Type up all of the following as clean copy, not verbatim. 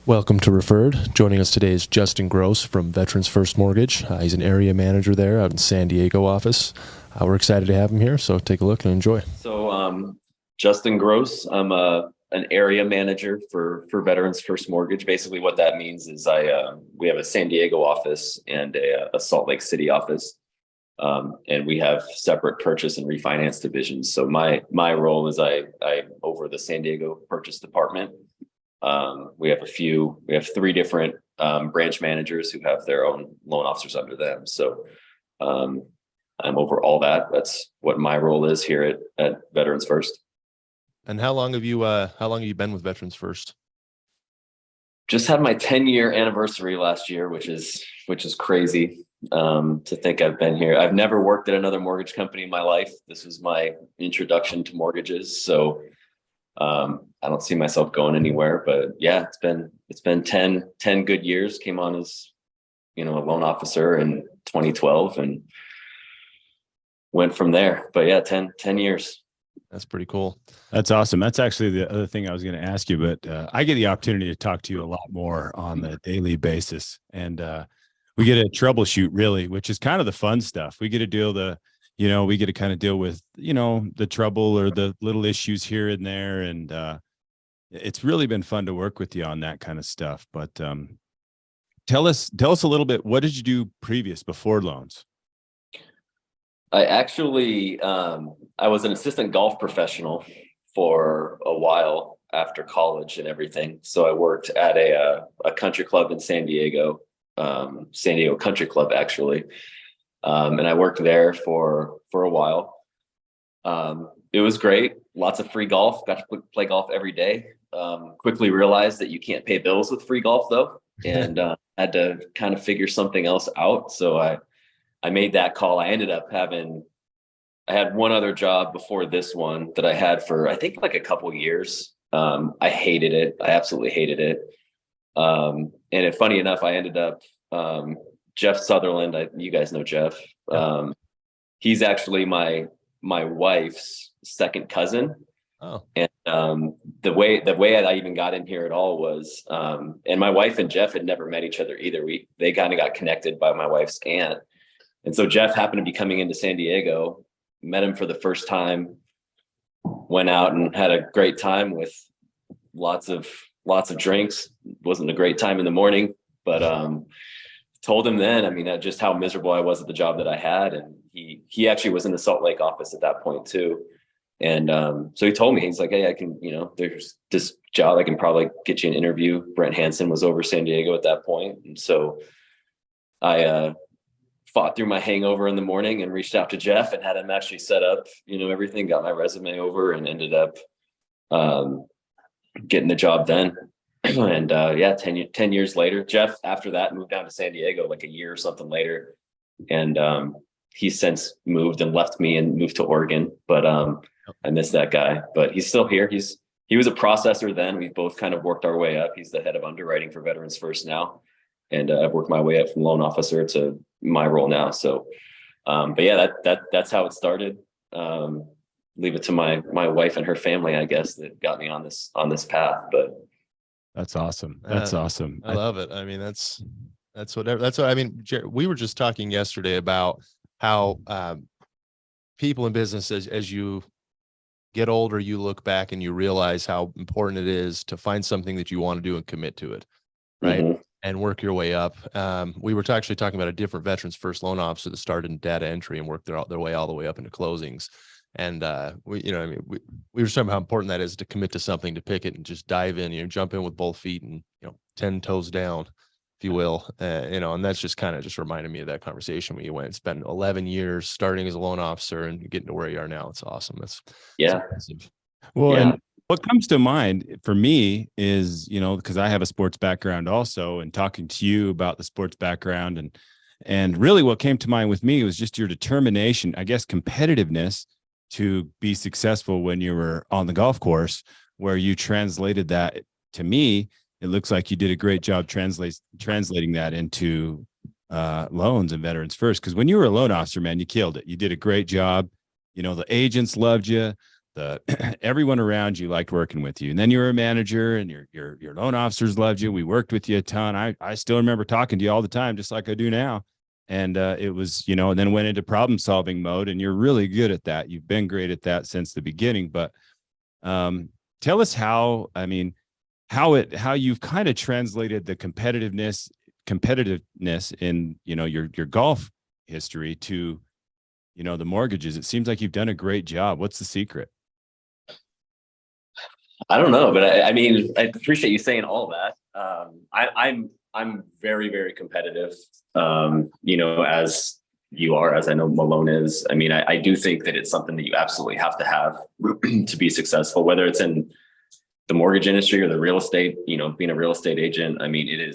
Welcome to Referred. Joining us today is Justin Gross from Veterans First Mortgage. He's an area manager there out in San Diego office. We're excited to have him here, so take a look and enjoy. Justin Gross. I'm an area manager for Veterans First Mortgage. Basically, what that means is we have a San Diego office and a Salt Lake City office, and we have separate purchase and refinance divisions. So my role is I over the San Diego purchase department. We have three different branch managers who have their own loan officers under them. So I'm over all that. That's what my role is here at Veterans First. And how long have you been with Veterans First? Just had my 10-year anniversary last year, which is crazy to think I've been here. I've never worked at another mortgage company in my life. This was my introduction to mortgages. So I don't see myself going anywhere, but yeah, it's been 10 good years. Came on as, a loan officer in 2012 and went from there. But yeah, 10 years. That's pretty cool. That's awesome. That's actually the other thing I was going to ask you, but I get the opportunity to talk to you a lot more on the daily basis. And we get to troubleshoot really, which is kind of the fun stuff. We get to deal kind of deal with, the trouble or the little issues here and there. And it's really been fun to work with you on that kind of stuff. But tell us a little bit, what did you do before loans? I actually, I was an assistant golf professional for a while after college and everything. So I worked at a country club in San Diego Country Club, actually. And I worked there for a while. It was great. Lots of free golf. Got to play golf every day. Quickly realized that you can't pay bills with free golf though. And had to kind of figure something else out. So I made that call. I had one other job before this one that I had for, I think, like a couple of years. I hated it. I absolutely hated it. Funny enough, I ended up, Jeff Sutherland, you guys know Jeff. He's actually my wife's second cousin. Oh. And the way I even got in here at all was, and my wife and Jeff had never met each other either. They kind of got connected by my wife's aunt. And so Jeff happened to be coming into San Diego, met him for the first time, went out and had a great time with lots of drinks. Wasn't a great time in the morning, but told him then, just how miserable I was at the job that I had. And he actually was in the Salt Lake office at that point too. And so he told me, he's like, hey, I can, there's this job, I can probably get you an interview. Brent Hansen was over San Diego at that point. And so I fought through my hangover in the morning and reached out to Jeff and had him actually set up, everything, got my resume over and ended up getting the job then. And 10 years later, Jeff, after that, moved down to San Diego like a year or something later. And he's since moved and left me and moved to Oregon. But I miss that guy. But he's still here. He was a processor then. We've both kind of worked our way up. He's the head of underwriting for Veterans First now. And I've worked my way up from loan officer to my role now. So, but yeah, that's how it started. Leave it to my wife and her family, I guess, that got me on this path. But that's awesome. That's awesome. I love it. We were just talking yesterday about how people in business, as you get older, you look back and you realize how important it is to find something that you want to do and commit to it. Right. Mm-hmm. And work your way up. We were actually talking about a different Veterans First loan officer that started in data entry and worked their way all the way up into closings. And we were talking about how important that is to commit to something, to pick it and just dive in, jump in with both feet and 10 toes down, if you will. And that's just kind of just reminded me of that conversation when you went. It's been 11 years starting as a loan officer and getting to where you are now. It's awesome. That's impressive. Well, yeah. And what comes to mind for me is, because I have a sports background also, and talking to you about the sports background and really what came to mind with me was just your determination, I guess, competitiveness to be successful when you were on the golf course, where you translated that. To me, it looks like you did a great job translating that into loans and Veterans First. Because when you were a loan officer, man, you killed it. You did a great job. The agents loved you. the everyone around you liked working with you. And then you were a manager and your loan officers loved you. We worked with you a ton. I still remember talking to you all the time, just like I do now. And it was, you know, and then went into problem solving mode, and you're really good at that. You've been great at that since the beginning. But tell us how, I mean, how you've kind of translated the competitiveness in, you know, your golf history to, you know, the mortgages. It seems like you've done a great job. What's the secret? I don't know, but I mean, I appreciate you saying all that. I'm very, very competitive. You know, as you are, as I know Malone is. I mean, I do think that it's something that you absolutely have to have to be successful, whether it's in the mortgage industry or the real estate, you know, being a real estate agent. I mean, it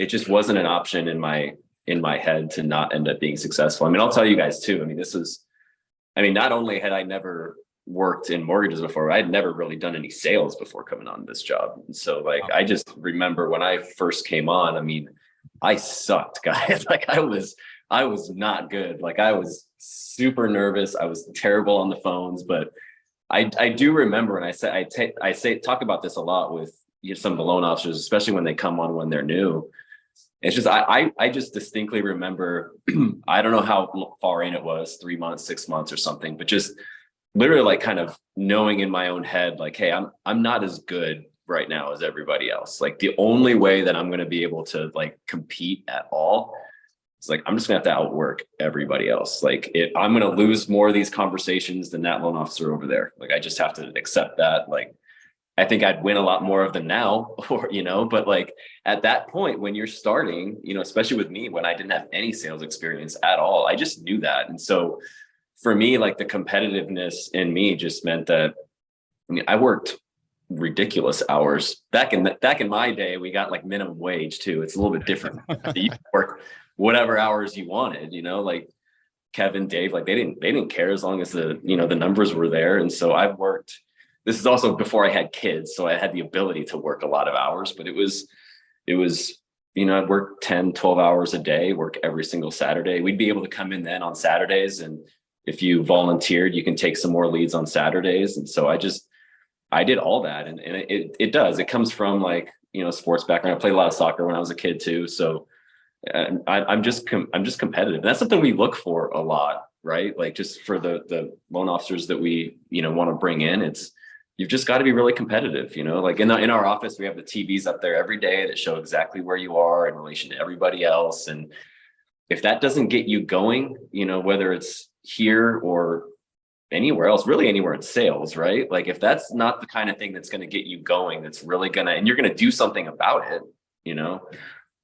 just wasn't an option in my head to not end up being successful. I mean, I'll tell you guys too. I mean, not only had I never worked in mortgages before, I'd never really done any sales before coming on this job. And so like, I just remember when I first came on, I mean, I sucked, guys. Like I was not good. Like I was super nervous. I was terrible on the phones, but I do remember, and I talk about this a lot with some of the loan officers, especially when they come on when they're new. It's just, I just distinctly remember, I don't know how far in it was, 3 months, 6 months or something, but just literally like kind of knowing in my own head, like, hey, I'm not as good right now as everybody else. Like the only way that I'm going to be able to like compete at all, it's like, I'm just gonna have to outwork everybody else. Like I'm going to lose more of these conversations than that loan officer over there. Like, I just have to accept that. Like, I think I'd win a lot more of them now, or, you know, but like at that point when you're starting, you know, especially with me, when I didn't have any sales experience at all, I just knew that. And so for me, like the competitiveness in me just meant that, I mean, I worked ridiculous hours back in my day. We got like minimum wage too. It's a little bit different. You work whatever hours you wanted, you know, like Kevin, Dave, like they didn't care as long as the numbers were there. And so I've worked, this is also before I had kids, so I had the ability to work a lot of hours, but it was, you know, I'd work 10, 12 hours a day, work every single Saturday. We'd be able to come in then on Saturdays, and if you volunteered, you can take some more leads on Saturdays. And so I did all that. And it comes from like, you know, sports background. I played a lot of soccer when I was a kid too. So I'm just competitive. And that's something we look for a lot, right? Like just for the loan officers that we, you know, want to bring in, you've just got to be really competitive, you know, like in our office, we have the TVs up there every day that show exactly where you are in relation to everybody else. And if that doesn't get you going, you know, whether it's here or anywhere else, really anywhere in sales, right? Like if that's not the kind of thing that's going to get you going, that's really and you're going to do something about it, you know.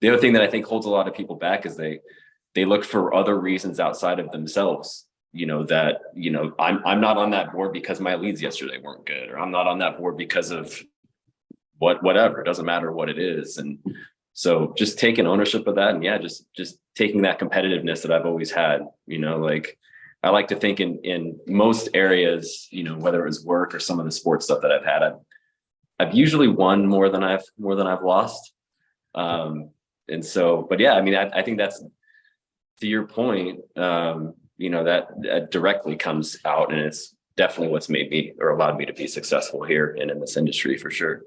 The other thing that I think holds a lot of people back is they look for other reasons outside of themselves, you know, that, you know, I'm not on that board because my leads yesterday weren't good, or I'm not on that board because of whatever, it doesn't matter what it is. And so just taking ownership of that, and yeah, just taking that competitiveness that I've always had, you know, like I like to think in most areas, you know, whether it was work or some of the sports stuff that I've had, I've usually won more than I've lost. And so, but yeah, I mean, I think that's, to your point, you know, that directly comes out, and it's definitely what's made me or allowed me to be successful here and in this industry for sure.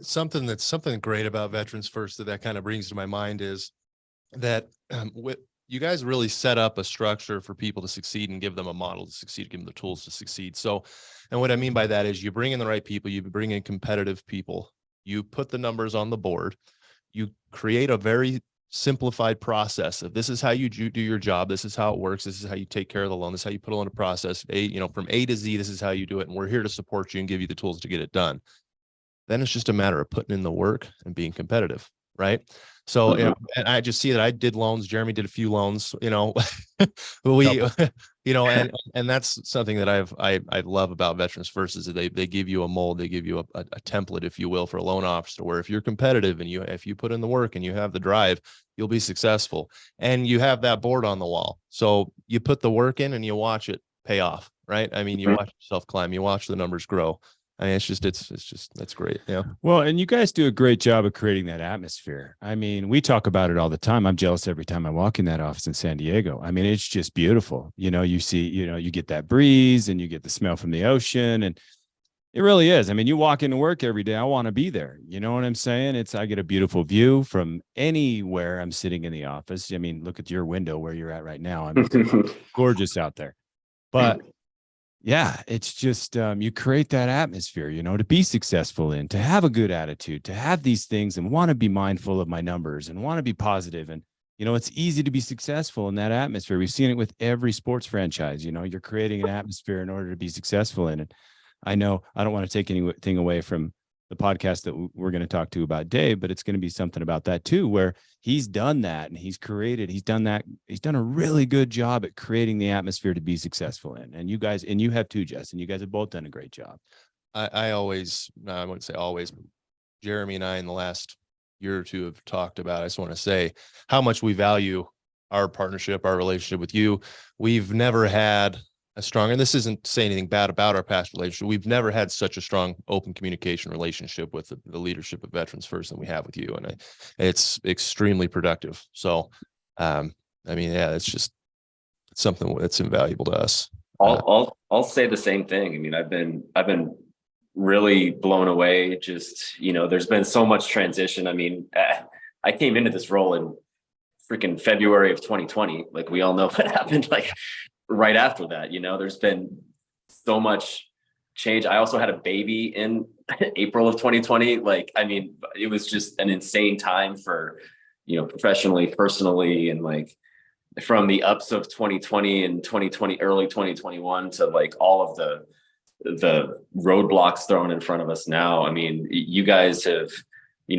Something great about Veterans First that kind of brings to my mind is that you guys really set up a structure for people to succeed and give them a model to succeed, give them the tools to succeed. So, and what I mean by that is you bring in the right people, you bring in competitive people, you put the numbers on the board, you create a very simplified process of this is how you do your job. This is how it works. This is how you take care of the loan. This is how you put it on a process. You know, from A to Z, this is how you do it. And we're here to support you and give you the tools to get it done. Then it's just a matter of putting in the work and being competitive. Right. So, you know, and I just see that I did loans. Jeremy did a few loans, you know, you know, and that's something that I love about Veterans First is that they give you a mold, they give you a template, if you will, for a loan officer, where if you're competitive and if you put in the work and you have the drive, you'll be successful. And you have that board on the wall. So you put the work in and you watch it pay off. Right. I mean, you watch yourself climb, you watch the numbers grow. I mean, that's great. Yeah. Well, and you guys do a great job of creating that atmosphere. I mean, we talk about it all the time. I'm jealous every time I walk in that office in San Diego. I mean, it's just beautiful. You see, you get that breeze and you get the smell from the ocean, and it really is. I mean, you walk into work every day. I want to be there. You know what I'm saying? I get a beautiful view from anywhere I'm sitting in the office. I mean, look at your window where you're at right now. I mean, gorgeous out there. But yeah, it's just you create that atmosphere, to be successful in, to have a good attitude, to have these things and want to be mindful of my numbers and want to be positive. And, it's easy to be successful in that atmosphere. We've seen it with every sports franchise. You're creating an atmosphere in order to be successful in it. I know I don't want to take anything away from the podcast that we're going to talk to about Dave, but it's going to be something about that too, where he's done that and he's done a really good job at creating the atmosphere to be successful in. And you guys, and you have too, Justin, you guys have both done a great job. I wouldn't say always, but Jeremy and I in the last year or two have talked about, I just want to say how much we value our partnership, our relationship with you. We've never had a strong, and this isn't saying anything bad about our past relationship. We've never had such a strong open communication relationship with the leadership of Veterans First than we have with you. And it's extremely productive. So, I mean, yeah, it's something that's invaluable to us. I'll say the same thing. I mean, I've been really blown away. Just, there's been so much transition. I mean, I came into this role in freaking February of 2020. Like, we all know what happened. Like, right after that, there's been so much change. I also had a baby in April of 2020. Like, I mean, it was just an insane time for, professionally, personally, and like from the ups of 2020 and 2020, early 2021 to like all of the roadblocks thrown in front of us now. I mean, you guys have,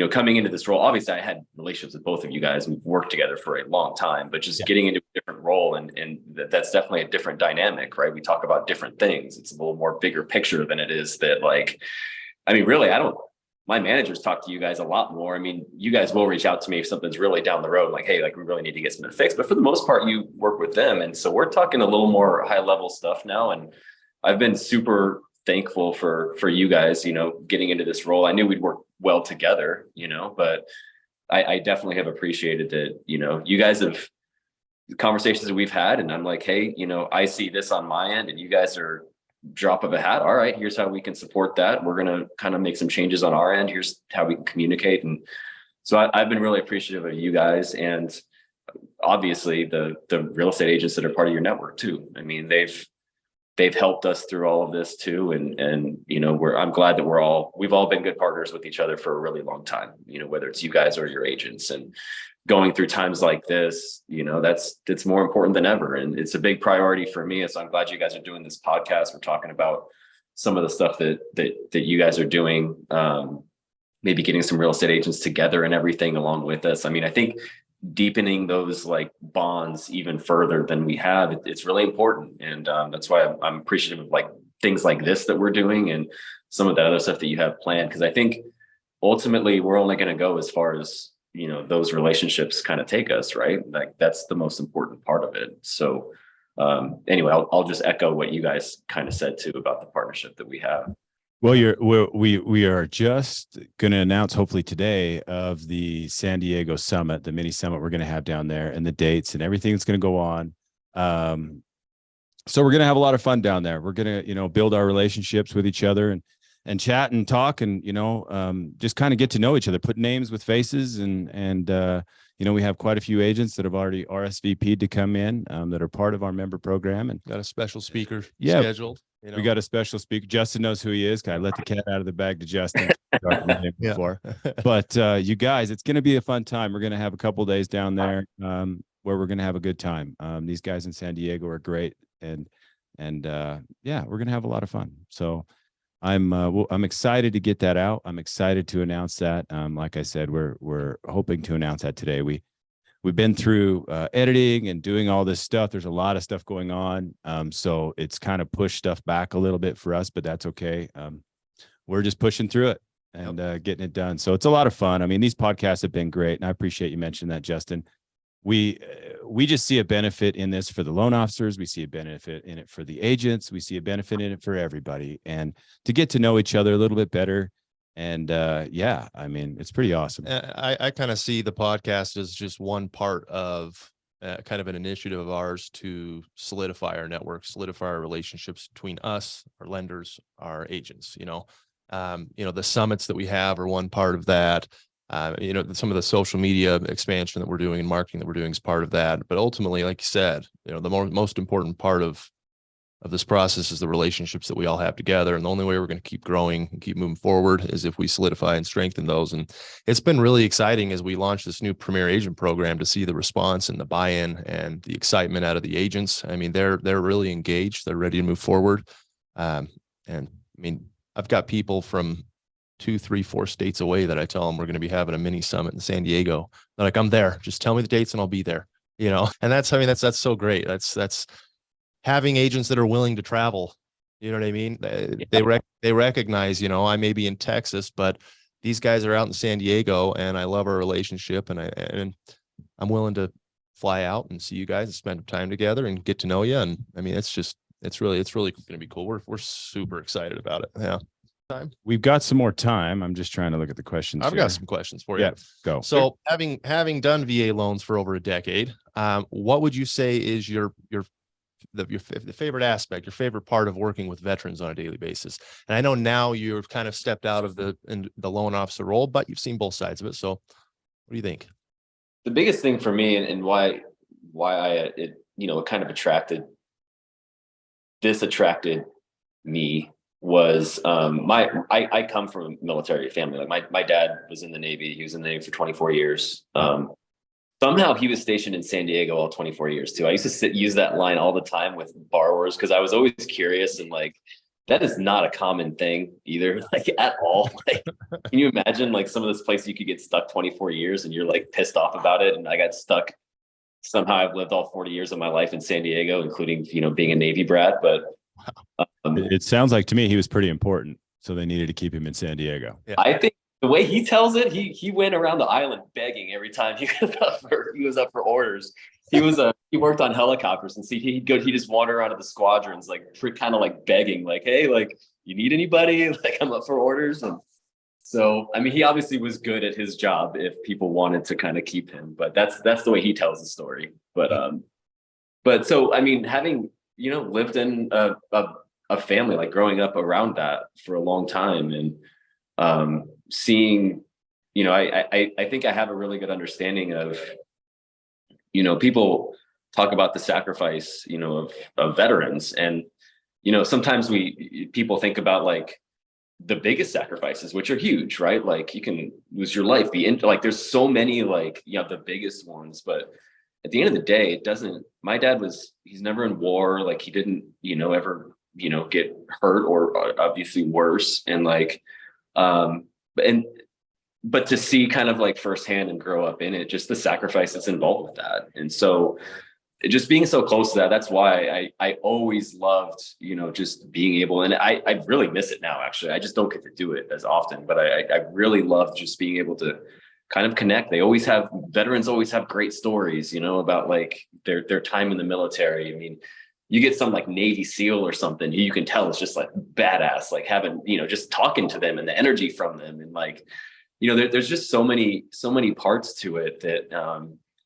coming into this role, obviously I had relationships with both of you guys. We've worked together for a long time, but just getting into a different role and that's definitely a different dynamic, right? We talk about different things. It's a little more bigger picture than it is that, like, I mean, really, my managers talk to you guys a lot more. I mean, you guys will reach out to me if something's really down the road, like, hey, like, we really need to get something fixed. But for the most part, you work with them. And so we're talking a little more high level stuff now. And I've been super thankful for you guys, getting into this role. I knew we'd work well together, but I definitely have appreciated that, you guys have the conversations that we've had, and I'm like, hey, I see this on my end and you guys are drop of a hat. All right, here's how we can support that. We're going to kind of make some changes on our end. Here's how we can communicate. And so I've been really appreciative of you guys, and obviously the real estate agents that are part of your network too. I mean, they've helped us through all of this too. And I'm glad that we've all been good partners with each other for a really long time, whether it's you guys or your agents. And going through times like this, it's more important than ever. And it's a big priority for me. So I'm glad you guys are doing this podcast. We're talking about some of the stuff that you guys are doing, maybe getting some real estate agents together and everything along with us. I mean, I think deepening those like bonds even further than we have, it's really important. And that's why I'm appreciative of like things like this that we're doing and some of the other stuff that you have planned. Because I think ultimately we're only going to go as far as, those relationships kind of take us, right? Like, that's the most important part of it. So anyway, I'll just echo what you guys kind of said too about the partnership that we have. Well, we are just going to announce hopefully today of the San Diego Summit, the mini summit we're going to have down there, and the dates and everything that's going to go on. So we're going to have a lot of fun down there. We're going to, build our relationships with each other and chat and talk and, just kind of get to know each other, put names with faces. And we have quite a few agents that have already RSVP'd to come in that are part of our member program. And got a special speaker scheduled. We got a special speaker. Justin knows who he is. I let the cat out of the bag to Justin. Before. But you guys, it's going to be a fun time. We're going to have a couple of days down there where we're going to have a good time. These guys in San Diego are great. And we're going to have a lot of fun. So I'm excited to get that out. I'm excited to announce that. Like I said, we're hoping to announce that today. We've been through editing and doing all this stuff. There's a lot of stuff going on. So it's kind of pushed stuff back a little bit for us, but that's okay. We're just pushing through it and getting it done. So it's a lot of fun. I mean, these podcasts have been great. And I appreciate you mentioning that, Justin. we just see a benefit in this for the loan officers. We see a benefit in it for the agents. We see a benefit in it for everybody, and to get to know each other a little bit better. And yeah, I mean, it's pretty awesome. I kind of see the podcast as just one part of kind of an initiative of ours to solidify our network, solidify our relationships between us, our lenders, our agents. The summits that we have are one part of that. Some of the social media expansion that we're doing and marketing that we're doing is part of that. But ultimately, like you said, the most important part of this process is the relationships that we all have together. And the only way we're going to keep growing and keep moving forward is if we solidify and strengthen those. And it's been really exciting as we launch this new Premier Agent program to see the response and the buy-in and the excitement out of the agents. I mean, they're really engaged. They're ready to move forward. And I mean, I've got people from 2, 3, 4 states away that I tell them we're going to be having a mini summit in San Diego. They're like, I'm there. Just tell me the dates and I'll be there. And that's so great. That's having agents that are willing to travel. You know what I mean? They recognize, I may be in Texas, but these guys are out in San Diego and I love our relationship, and I'm willing to fly out and see you guys and spend time together and get to know you. And I mean, it's really going to be cool. We're super excited about it. Yeah. We've got some more time. I'm just trying to look at the questions. I've here. got some questions for you. Yeah, go. So having done VA loans for over a decade, what would you say is your favorite aspect, your favorite part of working with veterans on a daily basis? And I know now you've kind of stepped out of the loan officer role, but you've seen both sides of it. So what do you think? The biggest thing for me and why it kind of attracted me was I come from a military family. Like my dad was in the Navy. He was in the Navy for 24 years. Somehow he was stationed in San Diego all 24 years too. I used to use that line all the time with borrowers because I was always curious, and like, that is not a common thing either, like at all. Like, can you imagine like some of those places you could get stuck 24 years and you're like pissed off about it? And I got stuck. Somehow I've lived all 40 years of my life in San Diego, including, being a Navy brat. But it sounds like to me he was pretty important, so they needed to keep him in San Diego. Yeah. I think the way he tells it, he went around the island begging every time he was up for orders. He worked on helicopters, and he'd just wander around to the squadrons, like kind of like begging, like, hey, like, you need anybody? Like, I'm up for orders. And so, I mean, he obviously was good at his job if people wanted to kind of keep him, but that's the way he tells the story. But so, I mean, having, lived in a family, like growing up around that for a long time, and seeing, I think I have a really good understanding of, people talk about the sacrifice, of veterans. And, sometimes people think about like the biggest sacrifices, which are huge, right? Like, you can lose your life, there's so many, like, the biggest ones, but at the end of the day, my dad he's never in war. Like, he didn't, ever, get hurt or obviously worse. And like, but to see kind of like firsthand and grow up in it, just the sacrifice that's involved with that. And so just being so close to that, that's why I always loved, just being able, and I really miss it now, actually. I just don't get to do it as often, but I really love just being able to kind of connect. Veterans always have great stories, about like their time in the military. I mean, you get some like Navy SEAL or something, you can tell it's just like badass, like having, just talking to them and the energy from them. And like, there's just so many parts to it that,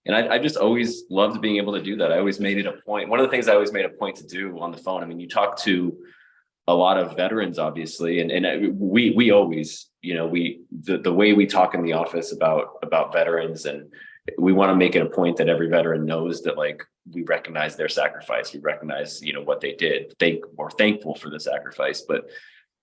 and I just always loved being able to do that. I always made it a point. One of the things I always made a point to do on the phone, I mean, you talk to a lot of veterans, obviously, and we always, the way we talk in the office about veterans, and we want to make it a point that every veteran knows that, like, we recognize their sacrifice. We recognize, what they did. We're thankful for the sacrifice. But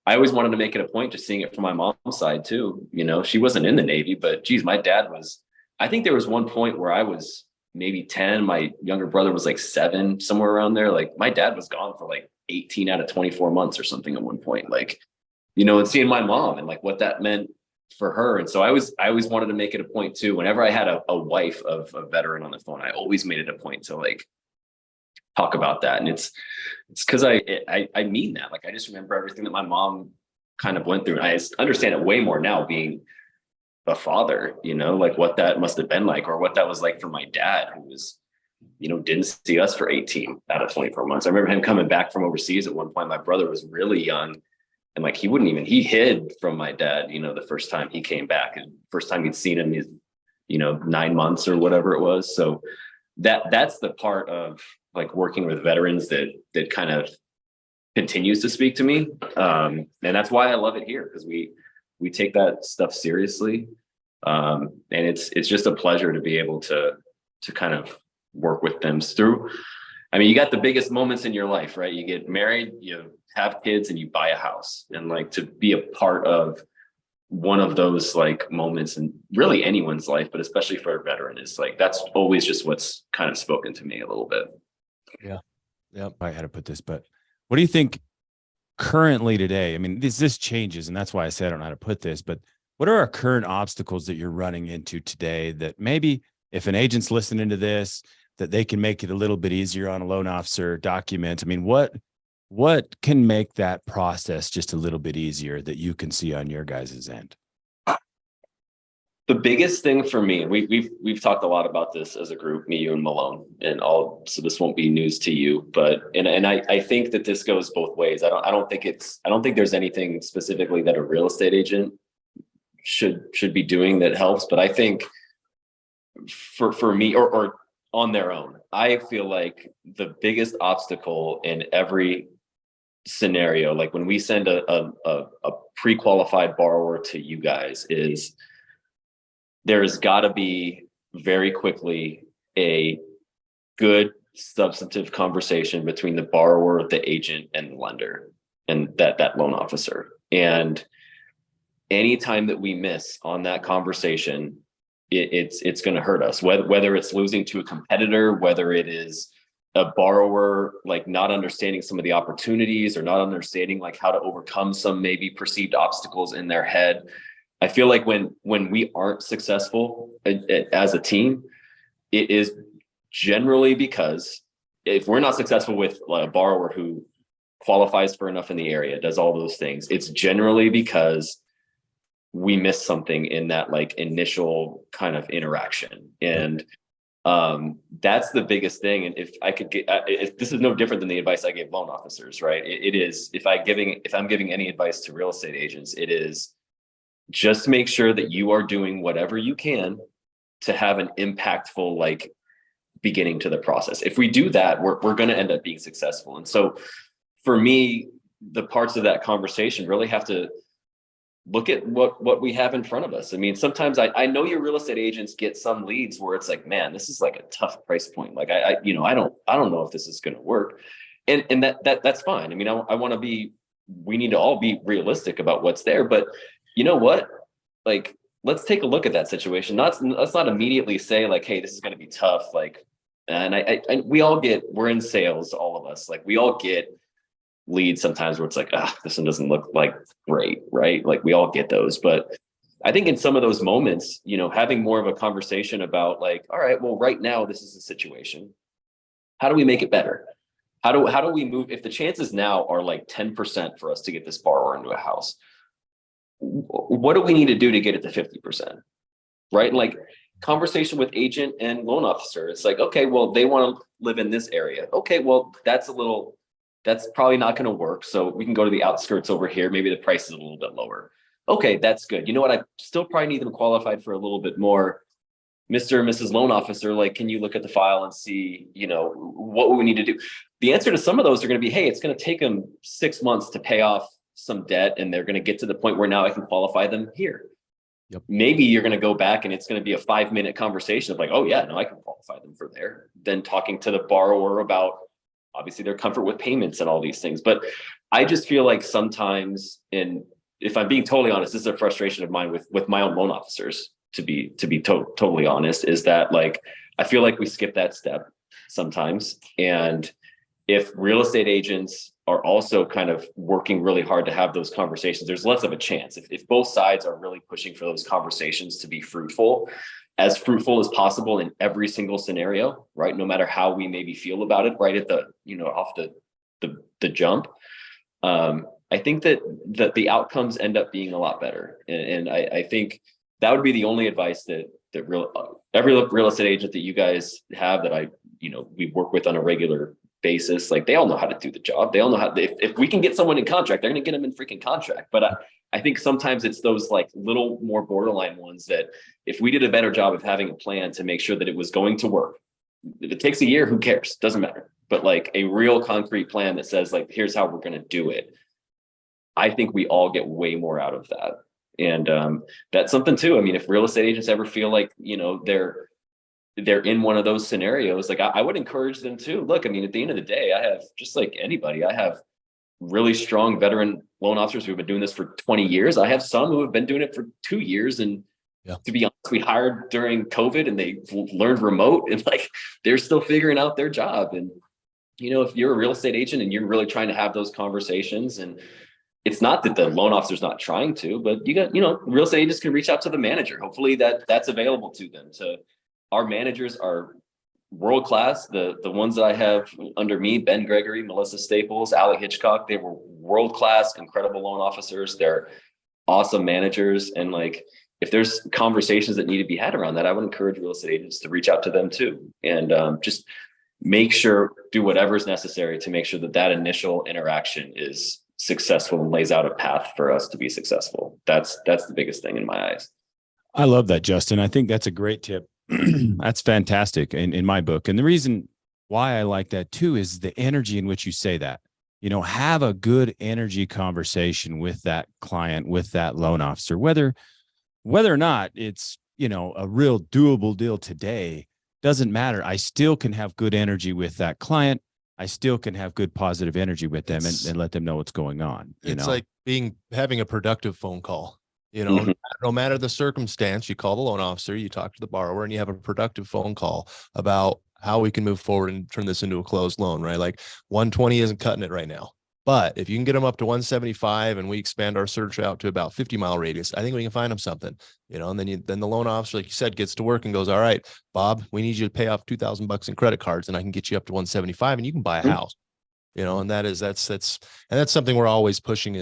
I always wanted to make it a point, just seeing it from my mom's side too. She wasn't in the Navy, but geez, my dad was. I think there was one point where I was maybe 10. My younger brother was like 7, somewhere around there. Like, my dad was gone for like 18 out of 24 months or something at one point. Like, and seeing my mom and like what that meant for her. And so I always wanted to make it a point too. Whenever I had a wife of a veteran on the phone, I always made it a point to like talk about that. And it's because I mean that. Like, I just remember everything that my mom kind of went through. And I understand it way more now, being a father, like what that must have been like, or what that was like for my dad, who was, didn't see us for 18 out of 24 months. I remember him coming back from overseas at one point. My brother was really young, and like he hid from my dad, the first time he came back, and first time he'd seen him is, 9 months or whatever it was. So that's the part of like working with veterans that kind of continues to speak to me. And that's why I love it here, because we take that stuff seriously. And it's just a pleasure to be able to kind of work with them through. I mean, you got the biggest moments in your life, right? You get married, you have kids, and you buy a house. And like, to be a part of one of those like moments in really anyone's life, but especially for a veteran, is like, that's always just what's kind of spoken to me a little bit. Yeah. Yep. I had to put this, but what do you think currently today? I mean, this changes, and that's why I said I don't know how to put this, but what are our current obstacles that you're running into today that maybe if an agent's listening to this, that they can make it a little bit easier on a loan officer document? I mean, what can make that process just a little bit easier that you can see on your guys' end? The biggest thing for me, we've talked a lot about this as a group, me, you, and Malone, so this won't be news to you, but I think that this goes both ways. I don't think there's anything specifically that a real estate agent should be doing that helps, but I think for me, or on their own, I feel like the biggest obstacle in every scenario, like when we send a pre-qualified borrower to you guys, is there's got to be very quickly a good substantive conversation between the borrower, the agent, and the lender, and that loan officer. And anytime that we miss on that conversation, it's going to hurt us, whether it's losing to a competitor, whether it is a borrower like not understanding some of the opportunities, or not understanding like how to overcome some maybe perceived obstacles in their head. I feel like when we aren't successful as a team, it is generally because if we're not successful with a borrower who qualifies for enough in the area, does all those things, it's generally because we missed something in that like initial kind of interaction. And that's the biggest thing. And if I could get, if this is no different than the advice I gave loan officers, right? It is, if I'm giving any advice to real estate agents, it is just make sure that you are doing whatever you can to have an impactful like beginning to the process. If we do that, we're going to end up being successful. And so for me, the parts of that conversation really have to look at what we have in front of us. I mean, sometimes I know your real estate agents get some leads where it's like, man, this is like a tough price point. Like I don't know if this is going to work. And that's fine. I mean, we need to all be realistic about what's there, but you know what? Like, let's take a look at that situation. Let's not immediately say like, hey, this is going to be tough. Like, and we're in sales, all of us, like we all get leads sometimes where it's like, this one doesn't look like great, right? Like we all get those. But I think in some of those moments, having more of a conversation about like, all right, well, right now, this is the situation. How do we make it better? How do we move? If the chances now are like 10% for us to get this borrower into a house, what do we need to do to get it to 50%? Right? And like conversation with agent and loan officer, it's like, okay, well, they want to live in this area. Okay, well, that's probably not going to work. So we can go to the outskirts over here. Maybe the price is a little bit lower. Okay, that's good. You know what? I still probably need them qualified for a little bit more. Mr. and Mrs. Loan Officer, like, can you look at the file and see, what we need to do? The answer to some of those are going to be, hey, it's going to take them 6 months to pay off some debt, and they're going to get to the point where now I can qualify them here. Yep. Maybe you're going to go back and it's going to be a 5-minute conversation of like, oh yeah, no, I can qualify them for there. Then talking to the borrower about obviously their comfort with payments and all these things. But I just feel like sometimes, and if I'm being totally honest, this is a frustration of mine with my own loan officers, to be totally honest, is that like, I feel like we skip that step sometimes. And if real estate agents are also kind of working really hard to have those conversations, there's less of a chance. If both sides are really pushing for those conversations to be fruitful as possible in every single scenario, right? No matter how we maybe feel about it, right at the, off the jump. I think that the outcomes end up being a lot better. And I think that would be the only advice that every real estate agent that you guys have that we work with on a regular basis, like they all know how to do the job. They all know how, if we can get someone in contract, they're going to get them in freaking contract. But I think sometimes it's those like little more borderline ones that if we did a better job of having a plan to make sure that it was going to work, if it takes a year, who cares? Doesn't matter. But like a real concrete plan that says like, here's how we're going to do it. I think we all get way more out of that. And that's something too. I mean, if real estate agents ever feel like, they're in one of those scenarios, like I would encourage them to look. I mean, at the end of the day, I have, just like anybody, I have really strong veteran loan officers who've been doing this for 20 years. I have some who have been doing it for 2 years. And to be honest, we hired during COVID and they learned remote and like, they're still figuring out their job. And, if you're a real estate agent and you're really trying to have those conversations, and it's not that the loan officer's not trying to, but you got, real estate agents can reach out to the manager. Hopefully that's available to them. Our managers are world-class. The ones that I have under me, Ben Gregory, Melissa Staples, Allie Hitchcock, they were world-class, incredible loan officers. They're awesome managers. And like, if there's conversations that need to be had around that, I would encourage real estate agents to reach out to them too. And just make sure, do whatever is necessary to make sure that initial interaction is successful and lays out a path for us to be successful. That's the biggest thing in my eyes. I love that, Justin. I think that's a great tip. That's fantastic in my book. And the reason why I like that too is the energy in which you say that. Have a good energy conversation with that client, with that loan officer, whether or not it's, a real doable deal today, doesn't matter. I still can have good energy with that client. I still can have good positive energy with them and let them know what's going on. It's like having a productive phone call. Mhm. No matter the circumstance, you call the loan officer, you talk to the borrower, and you have a productive phone call about how we can move forward and turn this into a closed loan, right? Like 120 isn't cutting it right now. But if you can get them up to 175 and we expand our search out to about 50-mile radius, I think we can find them something, and then the loan officer, like you said, gets to work and goes, all right, Bob, we need you to pay off $2,000 in credit cards and I can get you up to 175 and you can buy a house, and that's something we're always pushing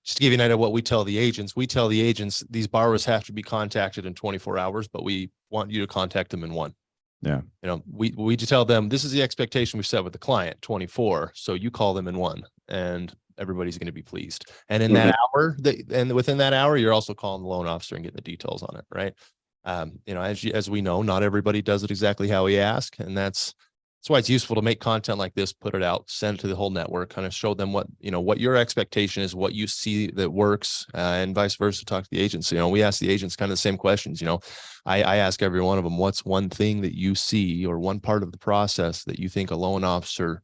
just to give you an idea of what we tell the agents, these borrowers have to be contacted in 24 hours, but we want you to contact them in one. Yeah. We just tell them this is the expectation we set with the client, 24. So you call them in one and everybody's going to be pleased. And in that hour, and within that hour, you're also calling the loan officer and getting the details on it. Right. As we know, not everybody does it exactly how we ask. And that's why it's useful to make content like this, put it out, send it to the whole network, kind of show them what your expectation is, what you see that works, and vice versa, talk to the agents. We ask the agents kind of the same questions. I ask every one of them, what's one thing that you see or one part of the process that you think a loan officer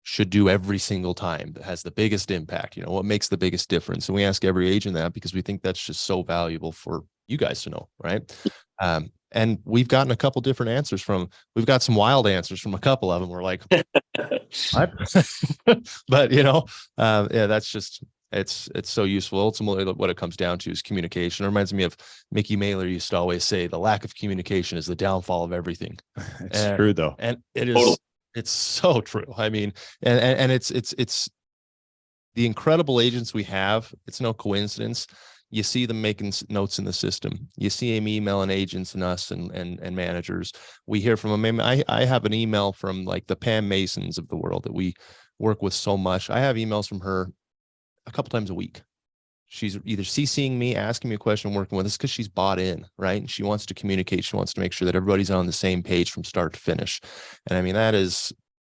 should do every single time that has the biggest impact? What makes the biggest difference? And we ask every agent that because we think that's just so valuable for you guys to know. Right. And we've gotten a couple different answers we've got some wild answers from a couple of them. We're like, what? But, that's just, it's so useful. Ultimately, what it comes down to is communication. It reminds me of Mickey Mailer used to always say, the lack of communication is the downfall of everything. It's true though. And it is, it's so true. I mean, and it's the incredible agents we have. It's no coincidence. You see them making notes in the system. You see them emailing agents and us and managers. We hear from them. I have an email from like the Pam Masons of the world that we work with so much. I have emails from her a couple times a week. She's either CCing me, asking me a question, working with us because she's bought in, right? And she wants to communicate. She wants to make sure that everybody's on the same page from start to finish. And I mean, that is,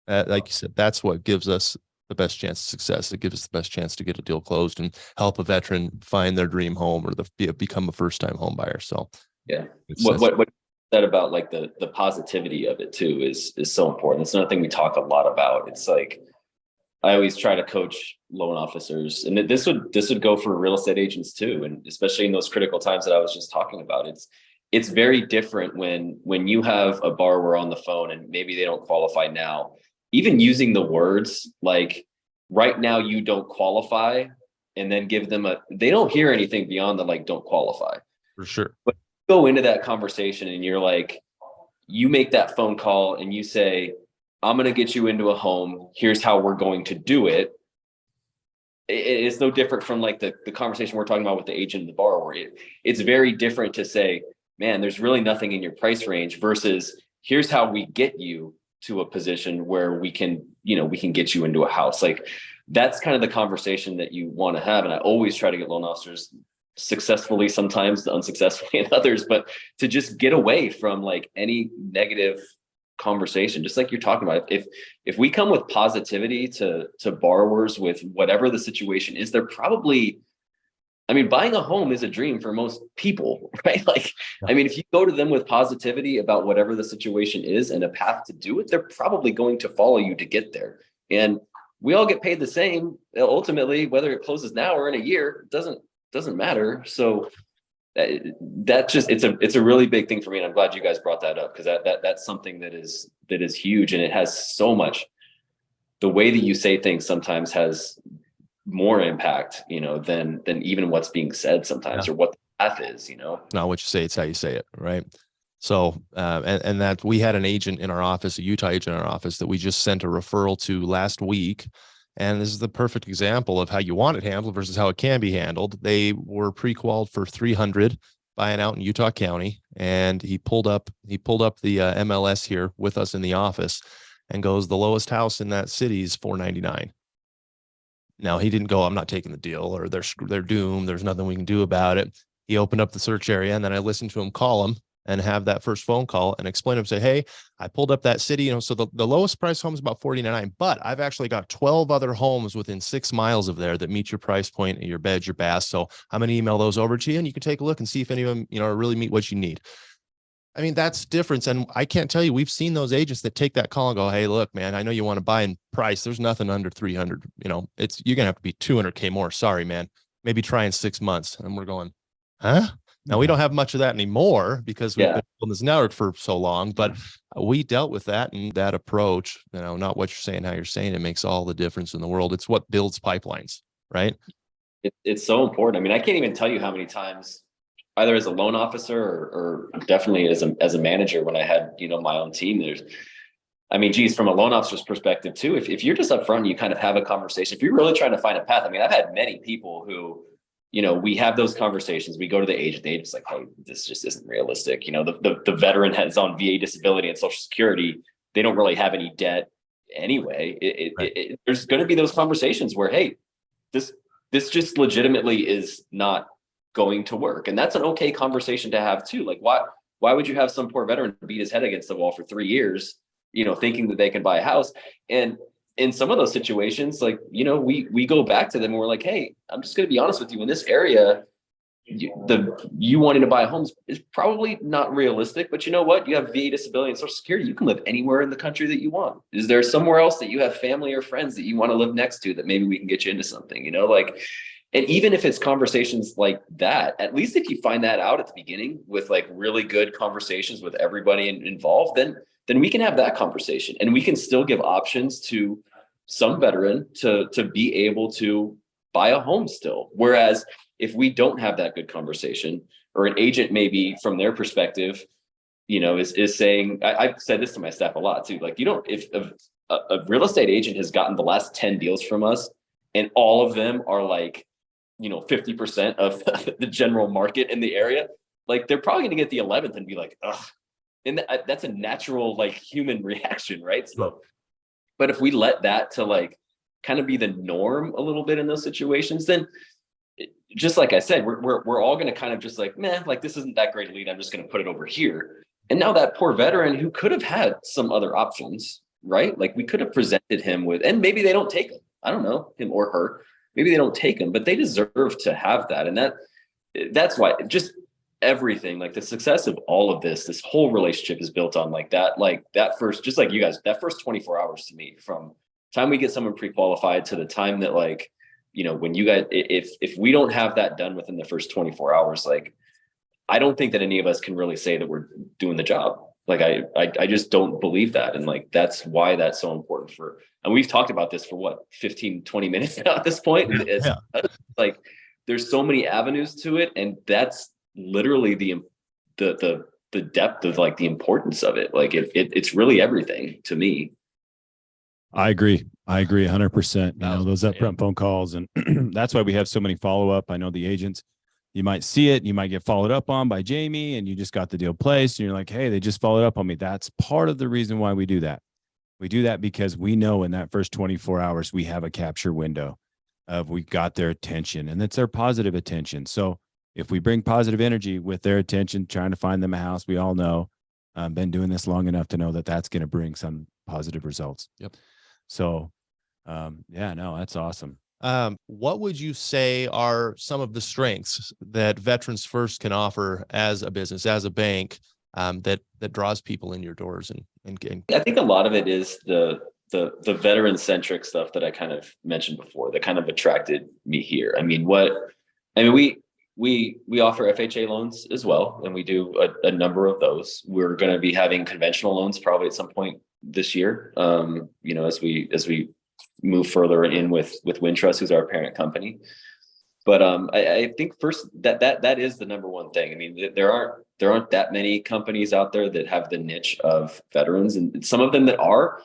like you said, that's what gives us the best chance of success. It gives us the best chance to get a deal closed and help a veteran find their dream home or become a first-time home buyer. So yeah, what you said about like the positivity of it too is so important. It's another thing we talk a lot about. It's like I always try to coach loan officers, and this would go for real estate agents too, and especially in those critical times that I was just talking about. It's very different when you have a borrower on the phone and maybe they don't qualify now. Even using the words like right now you don't qualify, and then give them they don't hear anything beyond the like don't qualify. For sure. But go into that conversation and you're like, you make that phone call and you say, I'm going to get you into a home. Here's how we're going to do it. it's no different from like the conversation we're talking about with the agent and the borrower. It's very different to say, man, there's really nothing in your price range versus here's how we get you to a position where we can, we can get you into a house. Like that's kind of the conversation that you want to have. And I always try to get loan officers, successfully sometimes, unsuccessfully in others, but to just get away from like any negative conversation, just like you're talking about. If we come with positivity to borrowers with whatever the situation is, they're probably, I mean, buying a home is a dream for most people, right? Like, I mean, if you go to them with positivity about whatever the situation is and a path to do it, they're probably going to follow you to get there. And we all get paid the same ultimately, whether it closes now or in a year, it doesn't matter. So that just, it's a really big thing for me. And I'm glad you guys brought that up, because that's something that is huge. And it has so much, the way that you say things sometimes has more impact, than even what's being said sometimes, or what the path is, Not what you say, it's how you say it, right? So, and that we had an agent in our office, a Utah agent in our office that we just sent a referral to last week. And this is the perfect example of how you want it handled versus how it can be handled. They were pre-qualified for 300 buying out in Utah County. And he pulled up the MLS here with us in the office and goes, the lowest house in that city is 499. Now he didn't go, I'm not taking the deal, or they're doomed, there's nothing we can do about it. He opened up the search area, and then I listened to him call him and have that first phone call and explain to him, say, hey, I pulled up that city, so the lowest price home is about 499, but I've actually got 12 other homes within 6 miles of there that meet your price point, your beds, your baths. So I'm going to email those over to you, and you can take a look and see if any of them, really meet what you need. I mean, that's difference. And I can't tell you, we've seen those agents that take that call and go, hey, look, man, I know you want to buy in price. There's nothing under 300, you're going to have to be 200K more. Sorry, man. Maybe try in 6 months. And we're going, huh? Now we don't have much of that anymore because we've been on this network for so long, but we dealt with that, and that approach, not what you're saying, how you're saying it, makes all the difference in the world. It's what builds pipelines, right? It's so important. I mean, I can't even tell you how many times, either as a loan officer or definitely as a manager, when I had, my own team, geez, from a loan officer's perspective too, if you're just upfront and you kind of have a conversation, if you're really trying to find a path, I mean, I've had many people who, we have those conversations, we go to the agent's like, hey, this just isn't realistic. The veteran has on VA disability and Social Security. They don't really have any debt anyway. There's going to be those conversations where, hey, this just legitimately is not going to work. And that's an okay conversation to have too. Like, why would you have some poor veteran beat his head against the wall for 3 years, thinking that they can buy a house? And in some of those situations, like, we go back to them and we're like, hey, I'm just going to be honest with you, in this area, you wanting to buy a home is probably not realistic, but you know what? You have VA disability and Social Security. You can live anywhere in the country that you want. Is there somewhere else that you have family or friends that you want to live next to that maybe we can get you into something, and even if it's conversations like that, at least if you find that out at the beginning with like really good conversations with everybody involved, then we can have that conversation, and we can still give options to some veteran to be able to buy a home still. Whereas if we don't have that good conversation, or an agent maybe from their perspective, is saying, I've said this to my staff a lot too, like, if a real estate agent has gotten the last 10 deals from us and all of them are like, 50% of the general market in the area, like, they're probably going to get the 11th and be like, ugh. And that's a natural, like, human reaction, right? So, but if we let that to like kind of be the norm a little bit in those situations, then just like I said, we're all going to kind of just like, man, like, this isn't that great a lead, I'm just going to put it over here. And now that poor veteran who could have had some other options, right? Like, we could have presented him with, and maybe they don't take them. I don't know, him or her. Maybe they don't take them, but they deserve to have that. And that's why just everything, like the success of all of this whole relationship is built on like that first, just like you guys, that first 24 hours to me, from time we get someone pre-qualified to the time that, like, when you guys, if we don't have that done within the first 24 hours, like, I don't think that any of us can really say that we're doing the job. Like, I just don't believe that. And like, that's why that's so important and we've talked about this for what, 15, 20 minutes now at this point. It's like, there's so many avenues to it. And that's literally the depth of like the importance of it. Like, it's really everything to me. I agree. I agree 100%. You know, those 1000%, yeah. upfront phone calls, and that's why we have so many follow-up. I know the agents, you might see it, you might get followed up on by Jamie, and you just got the deal placed and you're like, hey, they just followed up on me. That's part of the reason why we do that. We do that because we know in that first 24 hours, we have a capture window of we got their attention, and it's their positive attention. So if we bring positive energy with their attention, trying to find them a house, we all know, been doing this long enough to know that that's going to bring some positive results. Yep. So, yeah, no, that's awesome. What would you say are some of the strengths that Veterans First can offer as a business, as a bank, that draws people in your doors and I think a lot of it is the veteran centric stuff that I kind of mentioned before that kind of attracted me here. I mean, we offer FHA loans as well, and we do a number of those. We're going to be having conventional loans probably at some point this year. You know, as we move further in with Wintrust, who's our parent company. But I think first that is the number one thing. I mean, there aren't that many companies out there that have the niche of veterans, and some of them that are.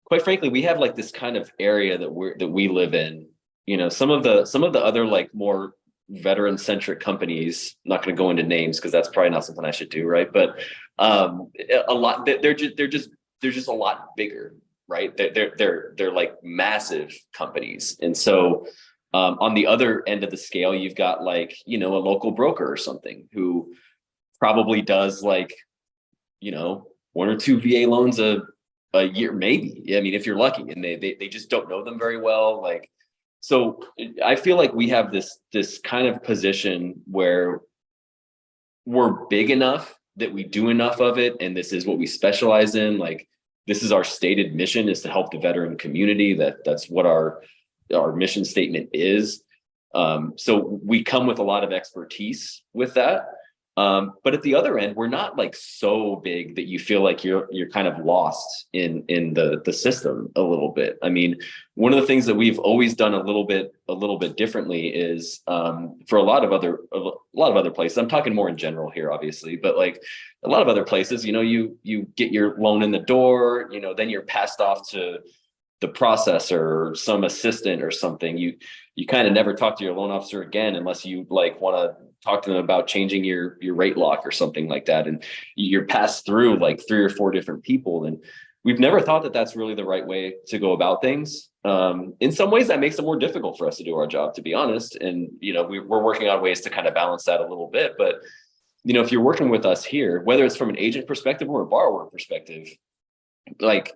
Quite frankly, we have like this kind of area that we live in. You know, some of the other like more veteran centric companies, I'm not going to go into names because that's probably not something I should do, right? But a lot they're just a lot bigger, right? They're like massive companies, and so on the other end of the scale, you've got like, you know, a local broker or something who probably does like, you know, 1 or 2 VA loans a year, maybe. I mean, if you're lucky, and they just don't know them very well. Like, so I feel like we have this kind of position where we're big enough that we do enough of it, and this is what we specialize in. Like, this is our stated mission, is to help the veteran community. That's what our mission statement is. So we come with a lot of expertise with that. But at the other end, we're not like so big that you feel like you're kind of lost in the system a little bit. I mean, one of the things that we've always done a little bit differently is for a lot of other places. I'm talking more in general here, obviously, but like a lot of other places, you know, you get your loan in the door, you know, then you're passed off to the processor or some assistant or something. You kind of never talk to your loan officer again unless you like want to talk to them about changing your rate lock or something like that. And you're passed through like 3 or 4 different people. And we've never thought that that's really the right way to go about things. In some ways that makes it more difficult for us to do our job, to be honest. And, you know, we're working on ways to kind of balance that a little bit. But, you know, if you're working with us here, whether it's from an agent perspective or a borrower perspective, like,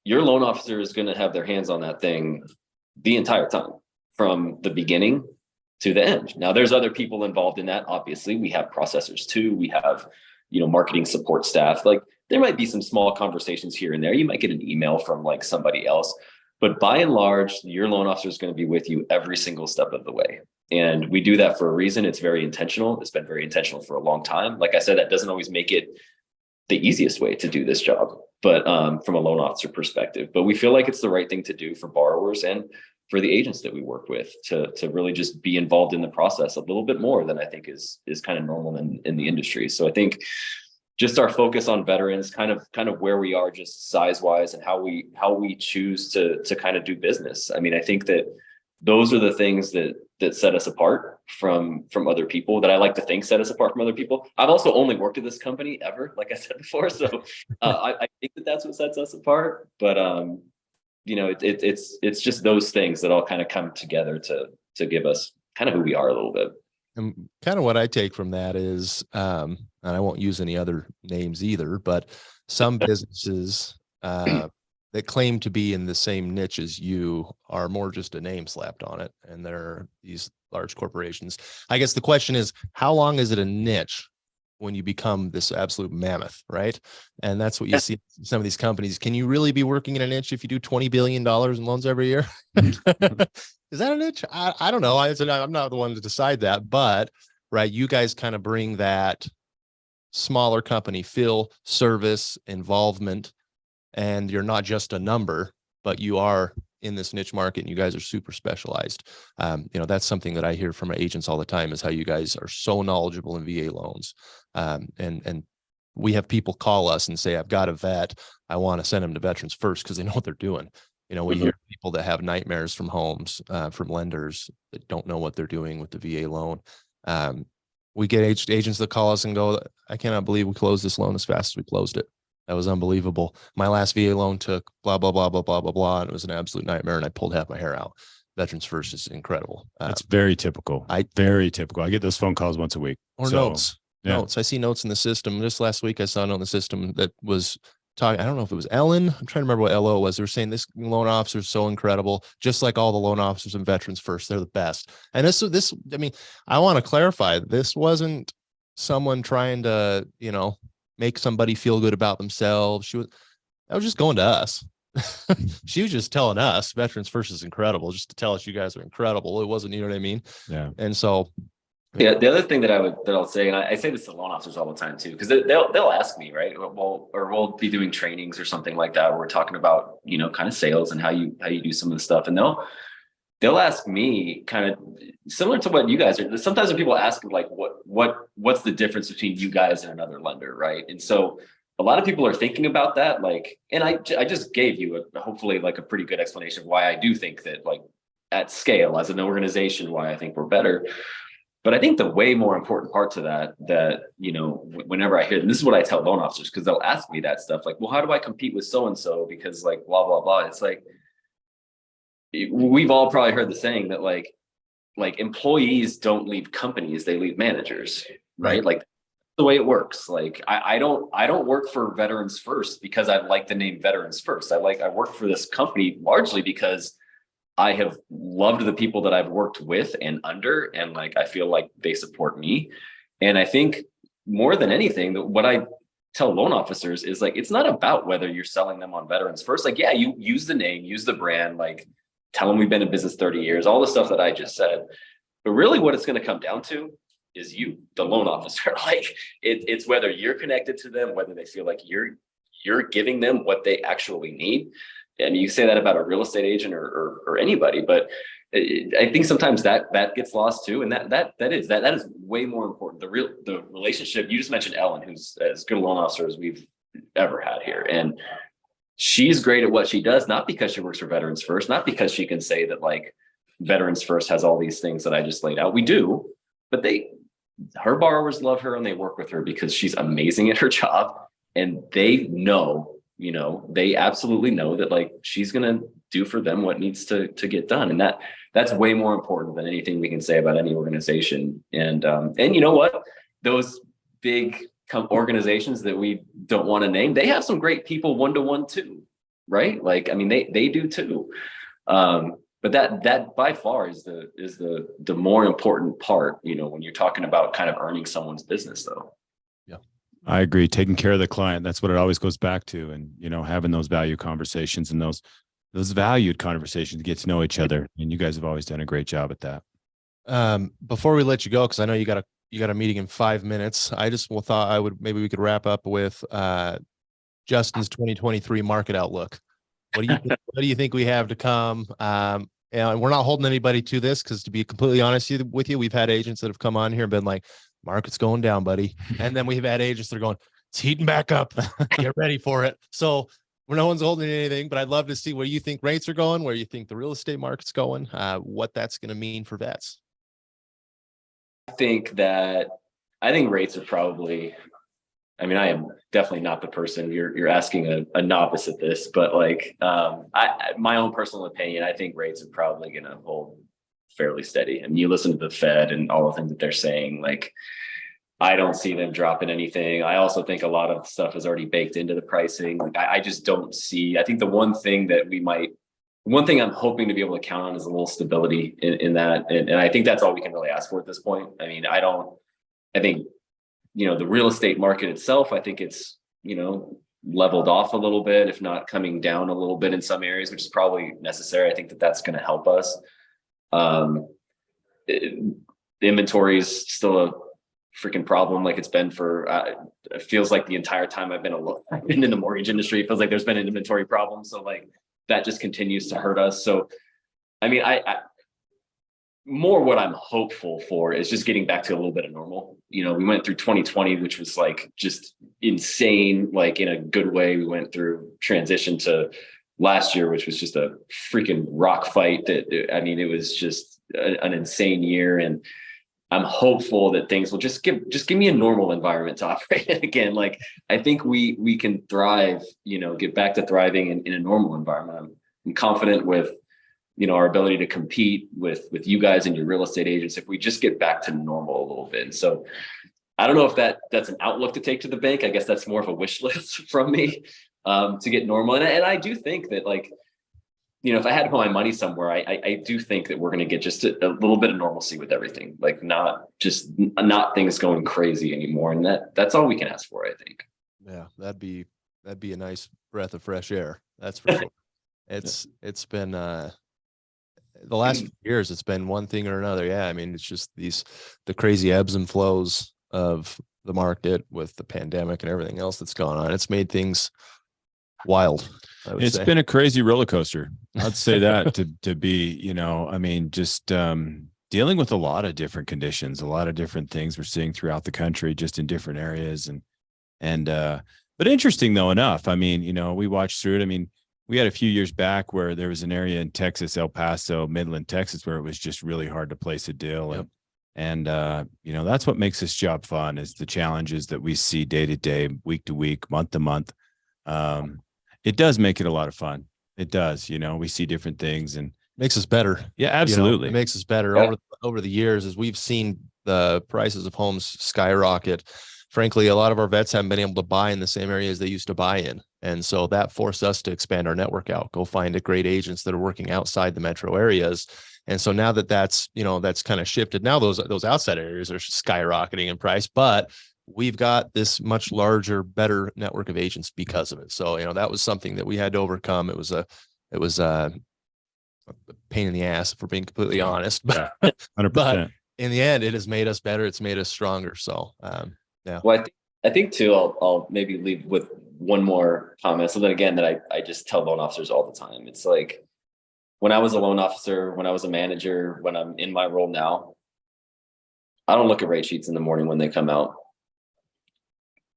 your loan officer is going to have their hands on that thing the entire time, from the beginning to the end. Now, there's other people involved in that. Obviously, we have processors too. We have, you know, marketing support staff. Like, there might be some small conversations here and there. You might get an email from like somebody else, but by and large, your loan officer is going to be with you every single step of the way. And we do that for a reason. It's very intentional. It's been very intentional for a long time. Like I said, that doesn't always make it the easiest way to do this job, but from a loan officer perspective. But we feel like it's the right thing to do for borrowers and for the agents that we work with to really just be involved in the process a little bit more than I think is kind of normal in the industry. So I think just our focus on veterans, kind of where we are just size wise, and how we choose to kind of do business. I mean, I think that those are the things that set us apart from other people, that I like to think set us apart from other people. I've also only worked at this company ever, like I said before. So I think that that's what sets us apart. But you know, it's just those things that all kind of come together to give us kind of who we are a little bit. And kind of what I take from that is, and I won't use any other names either, but some businesses that claim to be in the same niche as you are more just a name slapped on it, and they're these large corporations. I guess the question is, how long is it a niche when you become this absolute mammoth, right? And that's what you see in some of these companies. Can you really be working in a niche if you do $20 billion in loans every year? Is that a niche? I don't know. I'm not the one to decide that, but right, you guys kind of bring that smaller company feel, service, involvement, and you're not just a number, but you are in this niche market, and you guys are super specialized. You know, that's something that I hear from agents all the time, is how you guys are so knowledgeable in VA loans. And we have people call us and say, I've got a vet, I want to send them to Veterans First because they know what they're doing. You know, we Mhm. hear people that have nightmares from homes, from lenders that don't know what they're doing with the VA loan. We get agents that call us and go, I cannot believe we closed this loan as fast as we closed it. That was unbelievable. My last VA loan took blah, blah, blah, blah, blah, blah, blah. And it was an absolute nightmare. And I pulled half my hair out. Veterans First is incredible. That's very typical. Very typical. I get those phone calls once a week. Or So, notes. yeah. Notes. I see notes in the system. Just last week, I saw a note in the system that was talking. I don't know if it was Ellen. I'm trying to remember what LO was. They were saying this loan officer is so incredible, just like all the loan officers in Veterans First. They're the best. And this, I mean, I want to clarify. This wasn't someone trying to, you know, make somebody feel good about themselves. I was just going to us. She was just telling us Veterans First is incredible, just to tell us you guys are incredible. It wasn't, you know what I mean? Yeah. And so, Yeah, the other thing that I'll say, and I say this to loan officers all the time too, because they'll ask me, right? We'll be doing trainings or something like that. Where we're talking about, you know, kind of sales and how you do some of the stuff, and they'll ask me kind of similar to what you guys are. Sometimes when people ask like, what's the difference between you guys and another lender, right? And so a lot of people are thinking about that, like, and I just gave you hopefully like a pretty good explanation of why I do think that, like, at scale as an organization, why I think we're better. But I think the way more important part to that, you know, whenever I hear, and this is what I tell loan officers, because they'll ask me that stuff, like, well, how do I compete with so-and-so? Because like, blah, blah, blah. It's like, we've all probably heard the saying that like employees don't leave companies, they leave managers, right? Like the way it works. Like I don't work for Veterans First because I like the name Veterans First. I work for this company largely because I have loved the people that I've worked with and under, and like I feel like they support me. And I think more than anything, what I tell loan officers is like, it's not about whether you're selling them on Veterans First. Like, yeah, you use the name, use the brand, like tell them we've been in business 30 years, all the stuff that I just said. But really what it's going to come down to is you, the loan officer. Like it's whether you're connected to them, whether they feel like you're giving them what they actually need. And you say that about a real estate agent or anybody, but I think sometimes that gets lost too. And that is way more important. The relationship, you just mentioned Ellen, who's as good a loan officer as we've ever had here. And she's great at what she does, not because she works for Veterans First, not because she can say that like Veterans First has all these things that I just laid out. We do, but her borrowers love her and they work with her because she's amazing at her job. And they know, you know, they absolutely know that like she's going to do for them what needs to get done. And that's way more important than anything we can say about any organization. And you know what, those big organizations that we don't want to name, they have some great people one-to-one too, right? Like, I mean, they do too. But that by far is the more important part, you know, when you're talking about kind of earning someone's business though. Yeah, I agree. Taking care of the client. That's what it always goes back to. And, you know, having those value conversations and those valued conversations to get to know each other. And you guys have always done a great job at that. Before we let you go, because I know you got a meeting in 5 minutes. I just thought maybe we could wrap up with Justin's 2023 market outlook. What do you think we have to come? And we're not holding anybody to this because, to be completely honest with you, we've had agents that have come on here and been like, market's going down, buddy. And then we've had agents that are going, it's heating back up. Get ready for it. So no one's holding anything, but I'd love to see where you think rates are going, where you think the real estate market's going, what that's going to mean for vets. I think rates are probably, I mean, I am definitely not the person you're asking a novice at this, but like, my own personal opinion, I think rates are probably going to hold fairly steady. And you listen to the Fed and all the things that they're saying, like, I don't see them dropping anything. I also think a lot of stuff is already baked into the pricing. Like, I just don't see, I think the one thing I'm hoping to be able to count on is a little stability in that. And I think that's all we can really ask for at this point. I mean, I think, you know, the real estate market itself, I think it's, you know, leveled off a little bit, if not coming down a little bit in some areas, which is probably necessary. I think that's going to help us. The inventory is still a freaking problem, like it's been for it feels like the entire time I've been in the mortgage industry. It feels like there's been an inventory problem, so like that just continues to hurt us. So I mean, I more what I'm hopeful for is just getting back to a little bit of normal. You know, we went through 2020, which was like just insane, like in a good way. We went through transition to last year, which was just a freaking rock fight. I mean, it was just an insane year, and I'm hopeful that things will just give me a normal environment to operate in again. Like, I think we can thrive, get back to thriving in a normal environment. I'm confident with, our ability to compete with you guys and your real estate agents if we just get back to normal a little bit. And so I don't know if that's an outlook to take to the bank. I guess that's more of a wish list from me to get normal. And I do think that, like, if I had to put my money somewhere, I do think that we're going to get just a little bit of normalcy with everything, like not things going crazy anymore. And that's all we can ask for, I think. Yeah, that'd be a nice breath of fresh air. That's for sure. It's been the last few years, it's been one thing or another. Yeah. I mean, it's just the crazy ebbs and flows of the market with the pandemic and everything else that's gone on. It's made things wild. It's been a crazy roller coaster. I'd say that to be, I mean, just dealing with a lot of different conditions, a lot of different things we're seeing throughout the country, just in different areas. But interesting though enough, I mean, we watched through it. I mean, we had a few years back where there was an area in Texas, El Paso, Midland, Texas, where it was just really hard to place a deal. Yep. And that's what makes this job fun, is the challenges that we see day to day, week to week, month to month. It does make it a lot of fun. It does. We see different things and makes us better. Yeah, absolutely. It makes us better. Yeah. Over the years, as we've seen the prices of homes skyrocket. Frankly, a lot of our vets haven't been able to buy in the same areas they used to buy in. And so that forced us to expand our network out, go find great agents that are working outside the metro areas. And so now that's kind of shifted. Now those outside areas are skyrocketing in price, but we've got this much larger, better network of agents because of it. So, that was something that we had to overcome. It was a pain in the ass, if we're being completely honest, but 100%. But in the end, it has made us better. It's made us stronger. So, yeah. Well, I think too, I'll maybe leave with one more comment. So then again, that I just tell loan officers all the time. It's like, when I was a loan officer, when I was a manager, when I'm in my role now, I don't look at rate sheets in the morning when they come out.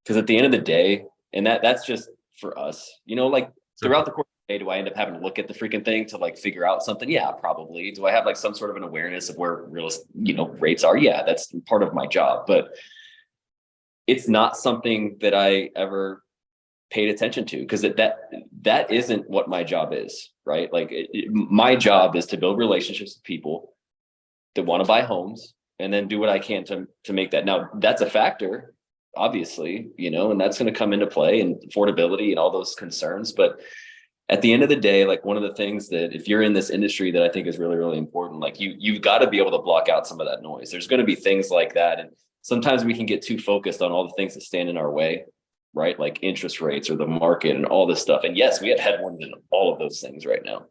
Because at the end of the day, and that's just for us, like throughout the course of the day, do I end up having to look at the freaking thing to like figure out something? Yeah, probably. Do I have like some sort of an awareness of where rates are? Yeah, that's part of my job. But it's not something that I ever paid attention to, because that isn't what my job is, right? Like my job is to build relationships with people that want to buy homes, and then do what I can to make that. Now that's a factor, obviously, and that's going to come into play, and affordability and all those concerns. But at the end of the day, like, one of the things that, if you're in this industry, that I think is really, really important, like you've got to be able to block out some of that noise. There's going to be things like that. And sometimes we can get too focused on all the things that stand in our way, right? Like interest rates or the market and all this stuff. And yes, we have headwinds in all of those things right now.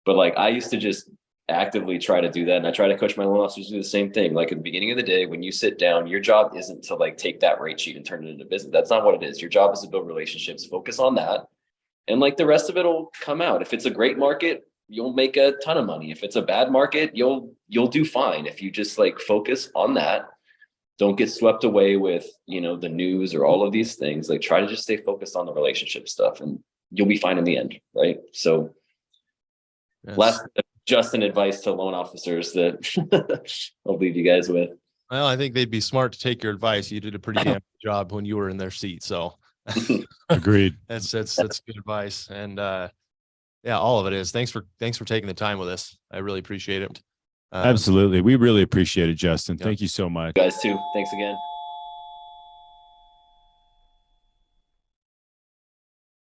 But like, I used to just actively try to do that. And I try to coach my loan officers to do the same thing. Like, at the beginning of the day, when you sit down, your job isn't to like take that rate sheet and turn it into business. That's not what it is. Your job is to build relationships, focus on that. And like, the rest of it will come out. If it's a great market, you'll make a ton of money. If it's a bad market, you'll do fine. If you just like focus on that, don't get swept away with, the news or all of these things. Like, try to just stay focused on the relationship stuff, and you'll be fine in the end. Right. So Yes. last Justin advice to loan officers that I'll leave you guys with. Well, I think they'd be smart to take your advice. You did a pretty damn good job when you were in their seat. So Agreed. that's good advice. And yeah, all of it is. Thanks for taking the time with us. I really appreciate it. Absolutely. We really appreciate it, Justin. Yep. Thank you so much. You guys too. Thanks again.